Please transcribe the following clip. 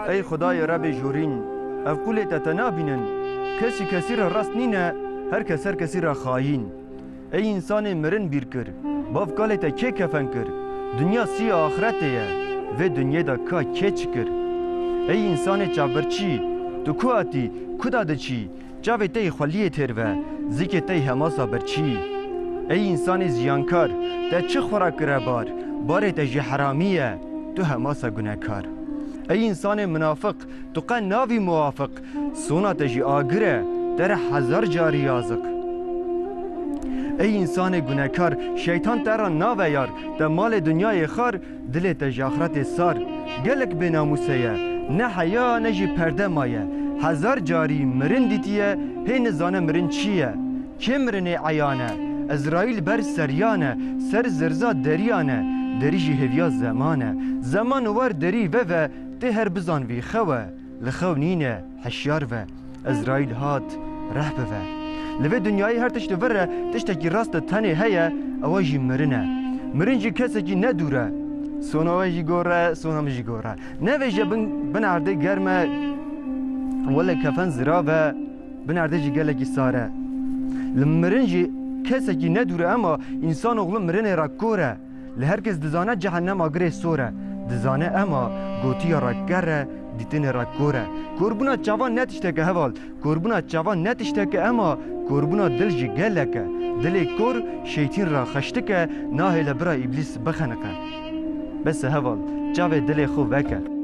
ای خدای رب جورین اف قولت تنابینن کسی را راست نینه هر کسی را خاین ای انسان مرن بیر کر باف کالت که کفن کر دنیا سی آخرته و دنیا دا که چ کر ای انسان چاورچی تو کو آتی کدا دچی جاوی تی خلیه تروه زیک تی هماسا برچی ای انسان زیانکار تا چه خوراک کرا بار تا جی حرامیه تو هماسا گناهکار ای انسان منافق تو قن ناوی موافق سونا تا جی آگره در هزار جاری یازق ای انسان گناهکار شیطان ترا ناوه یار تا مال دنیای خار دل تا جی آخرت سار گلک به ناموسه نه حیا نه جی پرده مایه هزار جاری مرن دیتیه هی نزانه مرن چیه که مرن عیانه ازرائیل بر سریانه سر زرزا دریانه دری جی هویا زمان وار دری و ته هر بزان وی خوه لخو نینه حشیار و ازرائیل هات ره و لوه دنیای هر تشت وره تشتکی راست تنه هیا اواجی مرن جی کسی جی ندوره سونا جی گوره سونا جی گوره نه جی بن عرده گرمه ولا کفن زرا و بن عرده جی گلگی ساره لمرن جی کسی جی ندوره اما انسان اغلو مرن را کوره لهرکس دزانه جهنم آگره سوره دزانه اما گوتی را گره دیتن را کوره قربونا جوان نتشته که هوال قربونا جوان نتشته که اما قربونا دل جی گلکه دل کور شیطین را خشته که ناهی لبرا ابلیس بخنقه بس هوال جاوه دل خو وکه